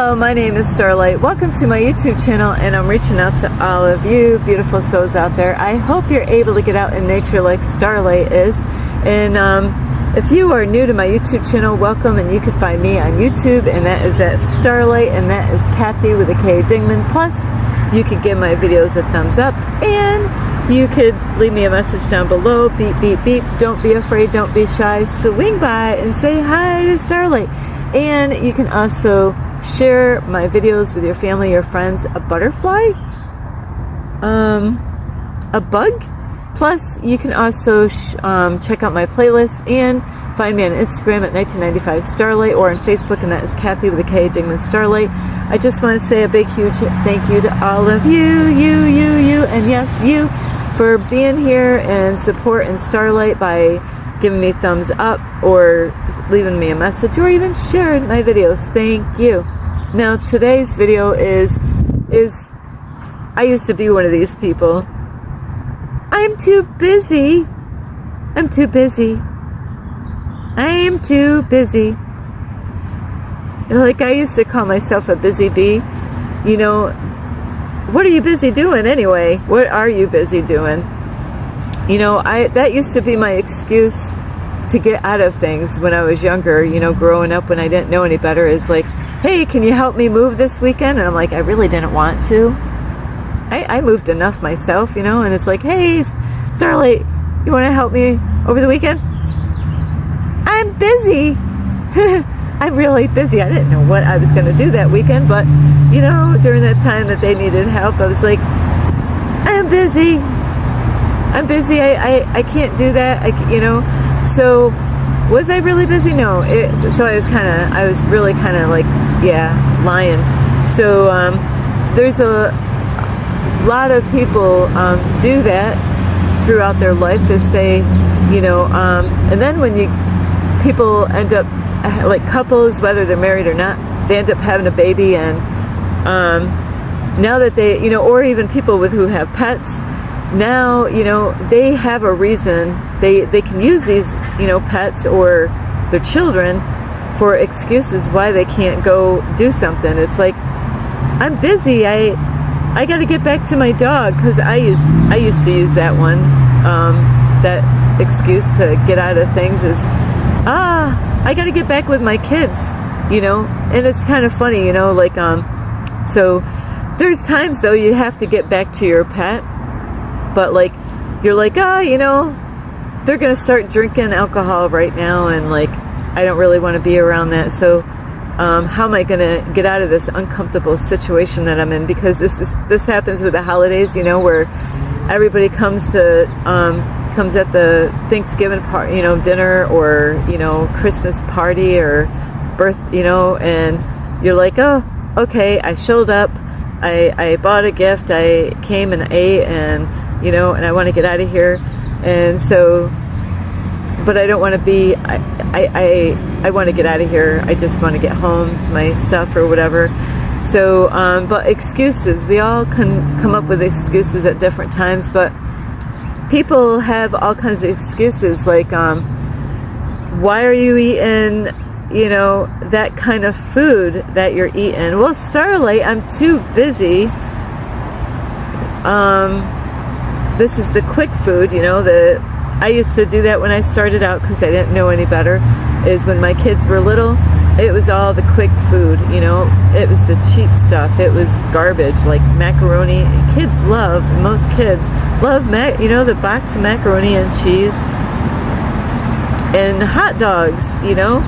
Hello, my name is Starlight. Welcome to my YouTube channel, and I'm reaching out to all of you beautiful souls out there. I hope you're able to get out in nature like Starlight is. And if you are new to my YouTube channel, welcome, and you can find me on YouTube, and that is at Starlight, and that is Kathy with a K Dingman. Plus, you could give my videos a thumbs up, and you could leave me a message down below. Beep, beep, beep. Don't be afraid, don't be shy. Swing by and say hi to Starlight. And you can also share my videos with your family, your friends. A butterfly, a bug. Plus, you can also check out my playlist and find me on Instagram at 1995 Starlight, or on Facebook, and that is Kathy with a K Dingman Starlight. I just want to say a big, huge thank you to all of you, and yes, you, for being here and supporting Starlight by giving me thumbs up or leaving me a message or even sharing my videos. Thank you. Now today's video is I used to be one of these people. I'm too busy. I'm too busy. I am too busy. Like, I used to call myself a busy bee. You know, what are you busy doing anyway? What are you busy doing? You know, that used to be my excuse to get out of things when I was younger, you know, growing up when I didn't know any better, is like, hey, can you help me move this weekend? And I'm like, I really didn't want to. I moved enough myself, you know, and it's like, hey, Starlight, you want to help me over the weekend? I'm busy. I'm really busy. I didn't know what I was going to do that weekend, but, you know, during that time that they needed help, I was like, I'm busy. I'm busy. I can't do that. You know. So was I really busy? No. So I was really kind of like, yeah, lying. So there's a lot of people do that throughout their life, to say, you know, and then when people end up, like couples, whether they're married or not, they end up having a baby, and now that they, you know, or even people who have pets, now, you know, they have a reason. They can use these, you know, pets or their children for excuses why they can't go do something. It's like, I'm busy. I got to get back to my dog, because I used to use that one. That excuse to get out of things is, I got to get back with my kids, you know. And it's kind of funny, you know, like so there's times though you have to get back to your pet. But like, you're like, you know, they're going to start drinking alcohol right now, and like, I don't really want to be around that. So how am I going to get out of this uncomfortable situation that I'm in? Because this happens with the holidays, you know, where everybody comes at the Thanksgiving party, you know, dinner, or, you know, Christmas party or birth, you know, and you're like, oh, okay, I showed up, I bought a gift, I came and ate, and, you know, and I want to get out of here. And so, but I don't want to be, I want to get out of here. I just want to get home to my stuff or whatever. So, but excuses, we all can come up with excuses at different times, but people have all kinds of excuses, like, why are you eating, you know, that kind of food that you're eating? Well, Starlight, I'm too busy. This is the quick food, you know. I used to do that when I started out, because I didn't know any better. Is when my kids were little, it was all the quick food, you know. It was the cheap stuff. It was garbage, like macaroni. Most kids love, you know, the box of macaroni and cheese and hot dogs, you know,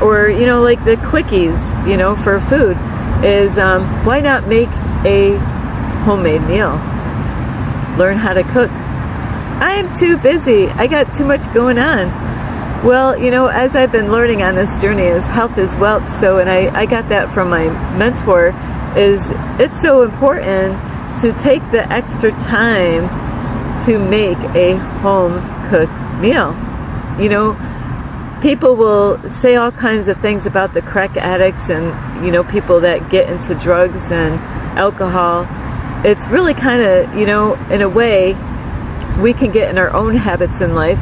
or, you know, like the quickies, you know, for food. Is why not make a homemade meal? Learn how to cook. I am too busy. I got too much going on. Well, you know, as I've been learning on this journey, is health is wealth. So, and I got that from my mentor, is it's so important to take the extra time to make a home cooked meal. You know, people will say all kinds of things about the crack addicts and, you know, people that get into drugs and alcohol. It's really kind of, you know, in a way, we can get in our own habits in life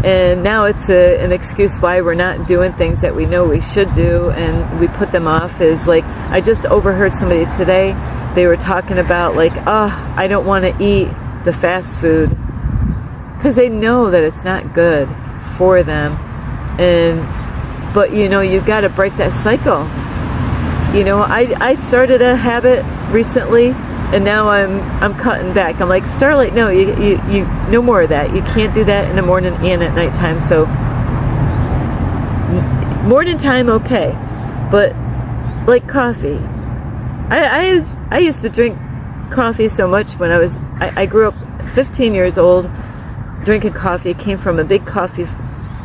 And now it's an excuse why we're not doing things that we know we should do, and we put them off. Is like, I just overheard somebody today, they were talking about like, oh, I don't want to eat the fast food, because they know that it's not good for them. But you know, you've got to break that cycle. You know, I started a habit recently, and now I'm cutting back. I'm like, Starlight, no, you no more of that. You can't do that in the morning and at nighttime. So morning time, okay, but like coffee, I used to drink coffee so much when I grew up 15 years old drinking coffee. Came from a big coffee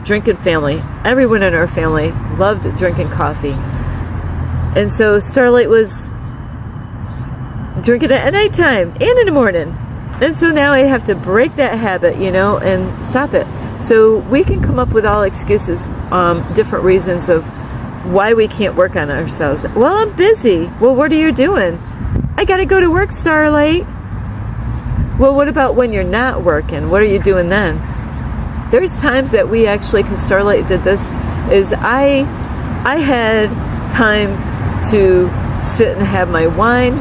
drinking family. Everyone in our family loved drinking coffee, and so Starlight was drinking it at nighttime and in the morning. And so now I have to break that habit, you know, and stop it. So we can come up with all excuses, different reasons of why we can't work on ourselves. Well, I'm busy. Well, what are you doing? I got to go to work, Starlight. Well, what about when you're not working? What are you doing then? There's times that we actually, because Starlight did this, is I had time to sit and have my wine.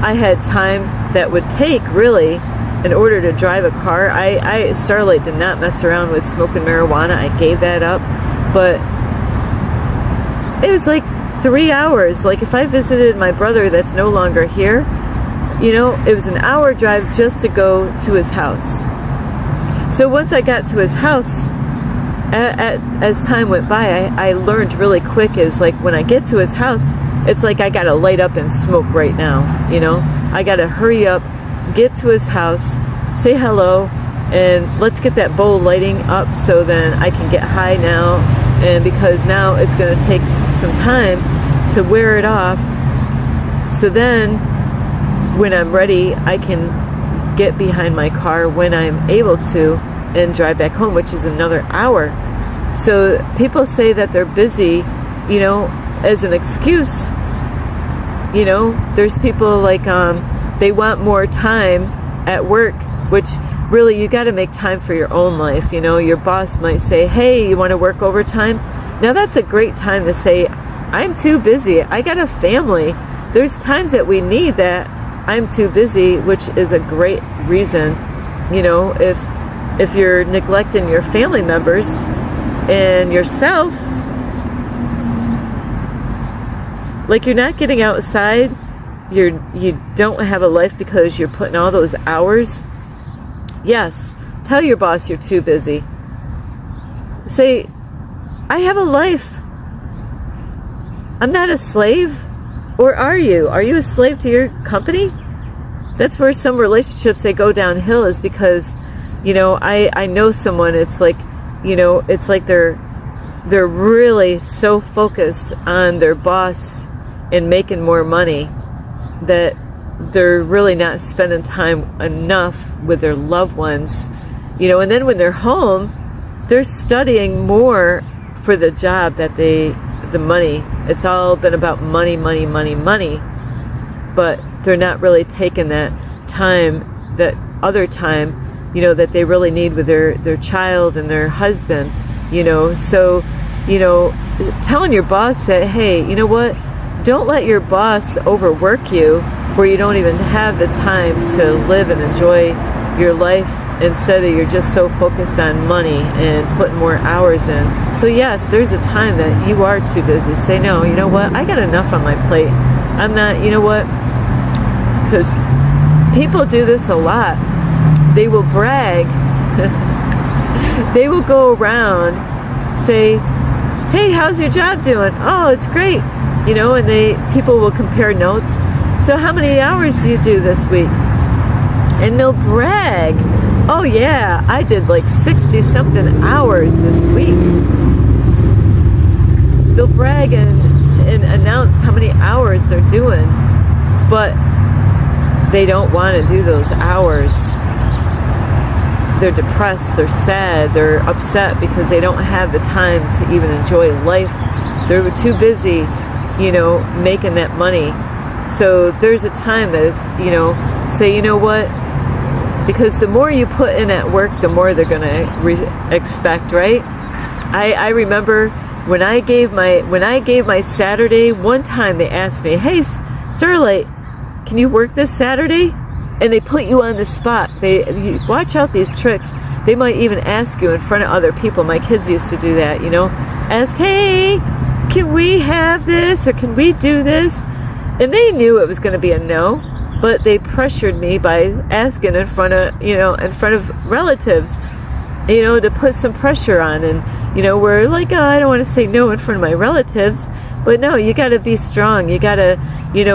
I had time that would take, really, in order to drive a car. Starlight did not mess around with smoking marijuana. I gave that up. But it was like 3 hours. Like if I visited my brother that's no longer here, you know, it was an hour drive just to go to his house. So once I got to his house, as time went by, I learned really quick is like when I get to his house, it's like I gotta light up and smoke right now, you know? I gotta hurry up, get to his house, say hello, and let's get that bowl lighting up so then I can get high now. And because now it's gonna take some time to wear it off, so then when I'm ready, I can get behind my car when I'm able to and drive back home, which is another hour. So people say that they're busy, you know, as an excuse. You know, there's people like they want more time at work, which really you got to make time for your own life. You know, your boss might say, hey, you want to work overtime? Now that's a great time to say, I'm too busy, I got a family. There's times that we need that I'm too busy, which is a great reason. You know, if you're neglecting your family members and yourself, like you're not getting outside, you don't have a life because you're putting all those hours. Yes, tell your boss you're too busy. Say, I have a life. I'm not a slave. Or are you? Are you a slave to your company? That's where some relationships, they go downhill, is because, you know, I know someone, it's like, you know, it's like they're really so focused on their boss and making more money that they're really not spending time enough with their loved ones, you know. And then when they're home, they're studying more for the job that the money. It's all been about money, money, money, money. But they're not really taking that time, that other time, you know, that they really need with their child and their husband, you know. So, you know, telling your boss that, hey, you know what? Don't let your boss overwork you where you don't even have the time to live and enjoy your life. Instead of you're just so focused on money and putting more hours in. So yes, there's a time that you are too busy. Say, no, you know what? I got enough on my plate. I'm not, you know what? Because people do this a lot. They will brag. They will go around, say, hey, how's your job doing? Oh, it's great. You know, and people will compare notes. So how many hours do you do this week? And they'll brag. Oh yeah, I did like 60 something hours this week. They'll brag and announce how many hours they're doing, but they don't want to do those hours. They're depressed, they're sad, they're upset because they don't have the time to even enjoy life. They're too busy, you know, making that money. So there's a time that it's, you know, say, you know what? because the more you put in at work, the more they're going to expect, right? I remember when I gave my Saturday, one time they asked me, "Hey, Starlight, can you work this Saturday?" And they put you on the spot. You watch out these tricks. They might even ask you in front of other people. My kids used to do that, ask, "Hey, can we have this, or can we do this?" And they knew it was going to be a no, but they pressured me by asking in front of relatives, to put some pressure on. And we're like, "Oh, I don't want to say no in front of my relatives." But no, you got to be strong. You got to,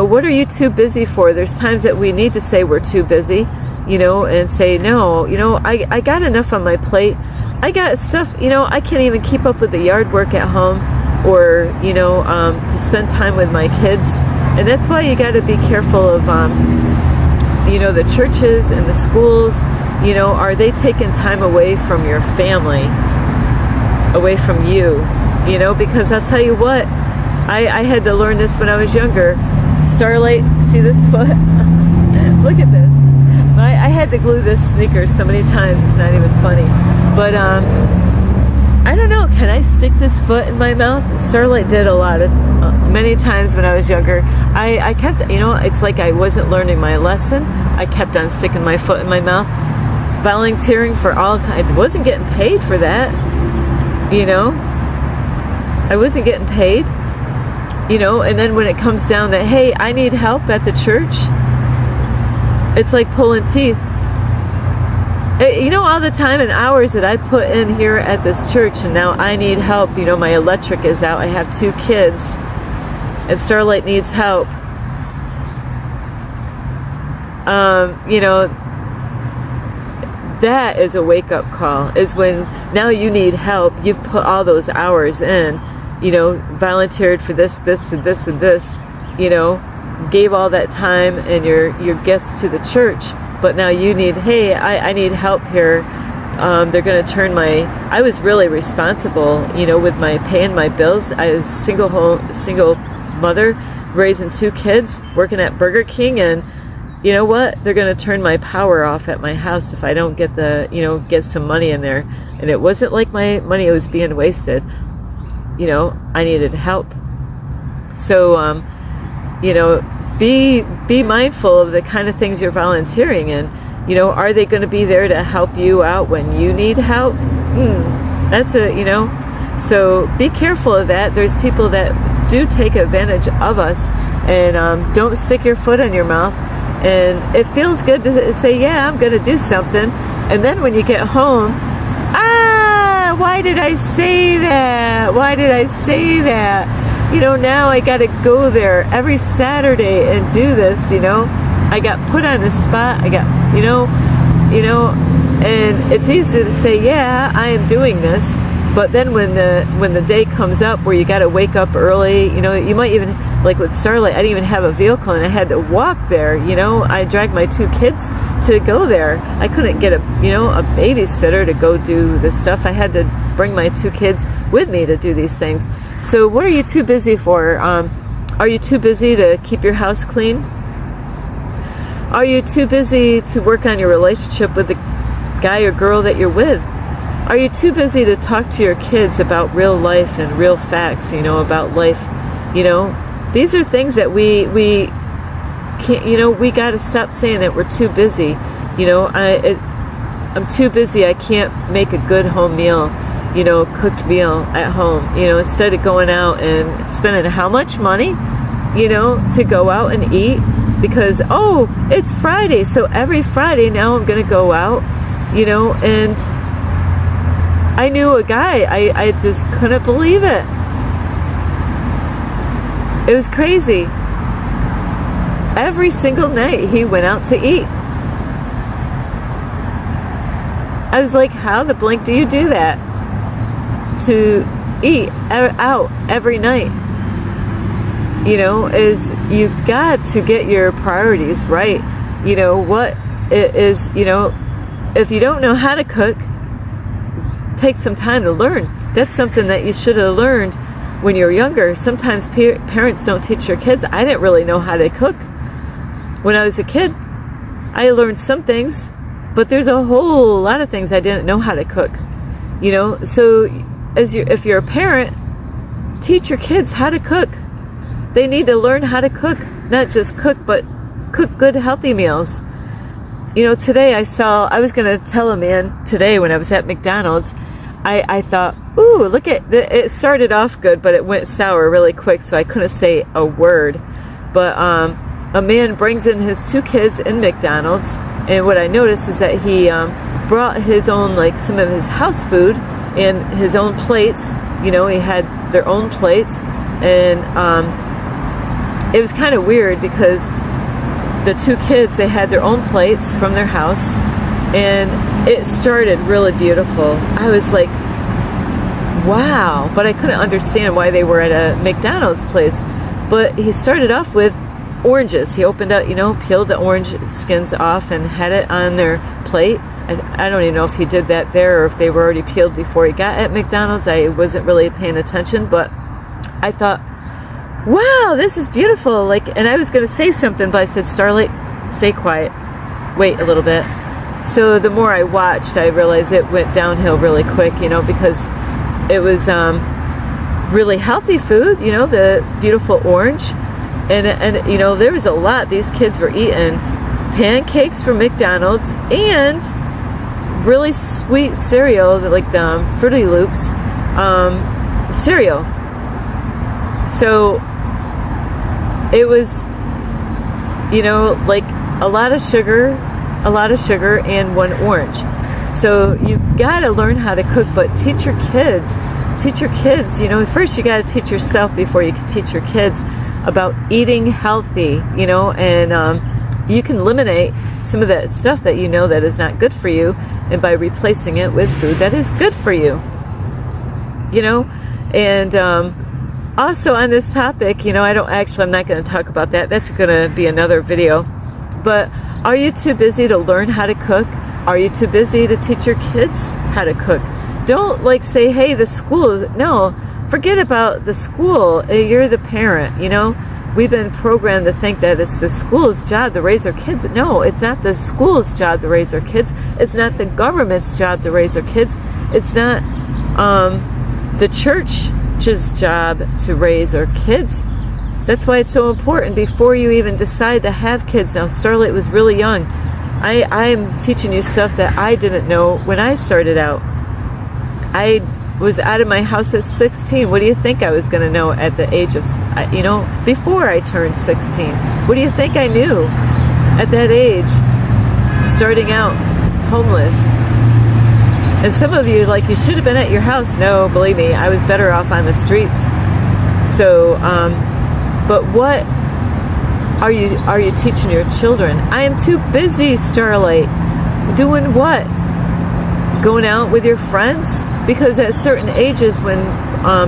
what are you too busy for? There's times that we need to say we're too busy, and say, "No, I got enough on my plate. I got stuff, I can't even keep up with the yard work at home, or, to spend time with my kids." And that's why you got to be careful of, the churches and the schools. Are they taking time away from your family, away from you? Because I'll tell you what, I had to learn this when I was younger. Starlight, see this foot? Look at this. I had to glue this sneaker so many times, it's not even funny. But I don't know, can I stick this foot in my mouth? Starlight did many times when I was younger. I kept, it's like I wasn't learning my lesson. I kept on sticking my foot in my mouth, volunteering for all kinds. I wasn't getting paid for that, I wasn't getting paid, and then when it comes down that, hey, I need help at the church, it's like pulling teeth. All the time and hours that I put in here at this church, and now I need help. My electric is out. I have 2 kids, and Starlight needs help. That is a wake-up call, is when now you need help. You've put all those hours in, volunteered for this, and this, and this, gave all that time and your gifts to the church. But now you need, hey, I need help here. They're going to turn I was really responsible, with my paying my bills. I was single mother, raising 2 kids, working at Burger King, and you know what? They're going to turn my power off at my house if I don't get get some money in there. And it wasn't like my money was being wasted. I needed help. So, be mindful of the kind of things you're volunteering in. Are they going to be there to help you out when you need help? That's so be careful of that. There's people that do take advantage of us, and don't stick your foot in your mouth. And it feels good to say, yeah, I'm going to do something. And then when you get home, why did I say that? Why did I say that? Now I got to go there every Saturday and do this, I got put on the spot. I got, and it's easy to say, yeah, I am doing this. But then when the day comes up where you got to wake up early, you might even, like with Starlight, I didn't even have a vehicle and I had to walk there. I dragged my 2 kids to go there. I couldn't get a babysitter to go do this stuff. I had to bring my 2 kids with me to do these things. So what are you too busy for? Are you too busy to keep your house clean? Are you too busy to work on your relationship with the guy or girl that you're with? Are you too busy to talk to your kids about real life and real facts, about life? These are things that we can't, we got to stop saying that we're too busy. I'm too busy. I can't make a good home meal, cooked meal at home, instead of going out and spending how much money, to go out and eat, because, it's Friday. So every Friday now I'm going to go out, and I knew a guy, I just couldn't believe it. It was crazy. Every single night he went out to eat. I was like, how the blink do you do that? To eat out every night. Is you got to get your priorities right. What it is, if you don't know how to cook, take some time to learn. That's something that you should have learned when you're younger. Sometimes parents don't teach their kids. I didn't really know how to cook when I was a kid. I learned some things, But there's a whole lot of things I didn't know how to cook, you know. So if you're a parent, teach your kids how to cook. They need to learn how to cook, not just cook, but cook good, healthy meals. You know, today I was going to tell a man today when I was at McDonald's, I thought, ooh, look at, it started off good, but it went sour really quick, so I couldn't say a word. But a man brings in his 2 kids in McDonald's, and what I noticed is that he brought his own, like some of his house food and his own plates. You know, he had their own plates, and it was kind of weird because the 2 kids, they had their own plates from their house, and it started really beautiful. I was like, wow, but I couldn't understand why they were at a McDonald's place. But he started off with oranges. He opened up, you know, peeled the orange skins off and had it on their plate. I don't even know if he did that there or if they were already peeled before he got at McDonald's. I wasn't really paying attention, but I thought, wow, this is beautiful. Like, and I was going to say something, but I said, Starlight, stay quiet. Wait a little bit. So the more I watched, I realized it went downhill really quick, you know, because it was really healthy food, you know, the beautiful orange. And you know, there was a lot. These kids were eating pancakes from McDonald's and really sweet cereal, like the Fruity Loops cereal. So it was, you know, like a lot of sugar and 1 orange. So you gotta learn how to cook, but teach your kids, you know, first you gotta teach yourself before you can teach your kids about eating healthy, you know, and you can eliminate some of that stuff that you know that is not good for you, and by replacing it with food that is good for you, you know. And also on this topic, you know, I'm not going to talk about that. That's going to be another video. But are you too busy to learn how to cook? Are you too busy to teach your kids how to cook? Don't like say, hey, the school. No, forget about the school. You're the parent, you know. We've been programmed to think that it's the school's job to raise our kids. No, it's not the school's job to raise our kids. It's not the government's job to raise our kids. It's not the church's job to raise our kids. That's why it's so important before you even decide to have kids. Now, Starlight was really young. I'm teaching you stuff that I didn't know when I started out. I was out of my house at 16. What do you think I was going to know at the age of, you know, before I turned 16? What do you think I knew at that age, starting out homeless? And some of you, like, you should have been at your house. No, believe me, I was better off on the streets. So, but what are you teaching your children? I am too busy, Starlight. Doing what? Going out with your friends? Because at certain ages when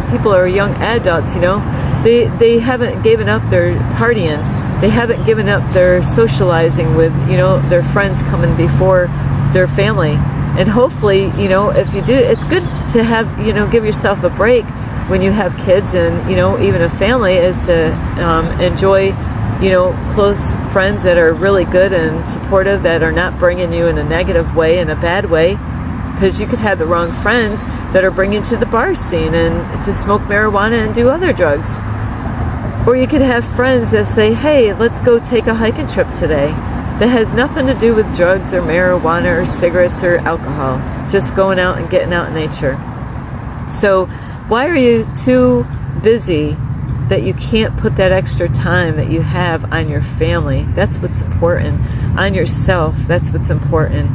people are young adults, you know, they haven't given up their partying. They haven't given up their socializing with, you know, their friends coming before their family. And hopefully, you know, if you do, it's good to have, you know, give yourself a break when you have kids and, you know, even a family, is to enjoy, you know, close friends that are really good and supportive, that are not bringing you in a negative way, in a bad way. Because you could have the wrong friends that are bringing you to the bar scene and to smoke marijuana and do other drugs. Or you could have friends that say, hey, let's go take a hiking trip today. That has nothing to do with drugs or marijuana or cigarettes or alcohol. Just going out and getting out in nature. So why are you too busy that you can't put that extra time that you have on your family? That's what's important. On yourself, that's what's important.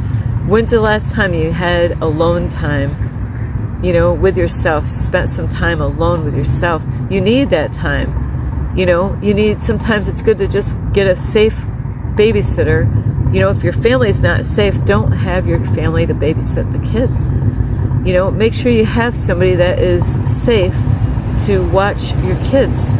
When's the last time you had alone time, you know, with yourself, spent some time alone with yourself? You need that time. You know, sometimes it's good to just get a safe babysitter. You know, if your family is not safe, don't have your family to babysit the kids. You know, make sure you have somebody that is safe to watch your kids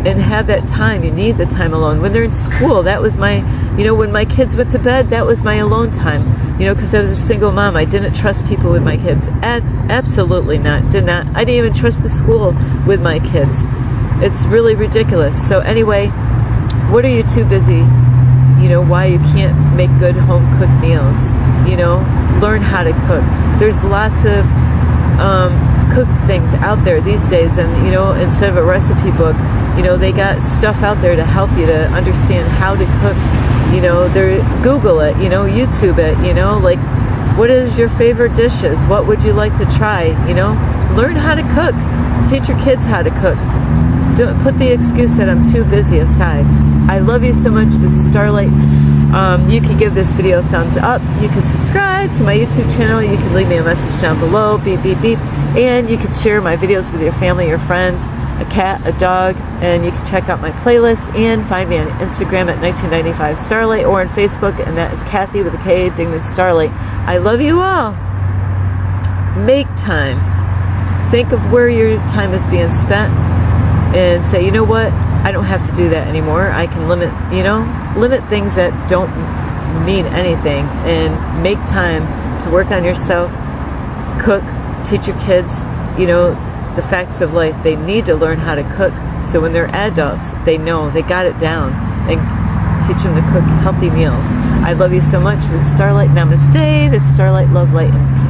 and have that time. You need the time alone. When they're in school, that was my, you know, when my kids went to bed, that was my alone time. You know, because I was a single mom. I didn't trust people with my kids. Absolutely not. Did not. I didn't even trust the school with my kids. It's really ridiculous. So anyway, what are you too busy, you know, why you can't make good home cooked meals. You know, learn how to cook. There's lots of cooked things out there these days, and you know, instead of a recipe book, you know, they got stuff out there to help you to understand how to cook. You know, Google it, you know, YouTube it, you know, like, what is your favorite dishes? What would you like to try? You know, learn how to cook. Teach your kids how to cook. Don't put the excuse that I'm too busy aside. I love you so much. This is Starlight. You can give this video a thumbs up. You can subscribe to my YouTube channel. You can leave me a message down below. Beep, beep, beep. And you can share my videos with your family, your friends, a cat, a dog. And you can check out my playlist and find me on Instagram at 1995 Starlight, or on Facebook, and that is Kathy with a K, Dingman Starlight. I love you all. Make time. Think of where your time is being spent and say, you know what? I don't have to do that anymore. I can limit things that don't mean anything, and make time to work on yourself, cook, teach your kids, you know, the facts of life. They need to learn how to cook, so when they're adults, they know, they got it down, and teach them to cook healthy meals. I love you so much. This is Starlight. Namaste. This is Starlight, love, light, and peace.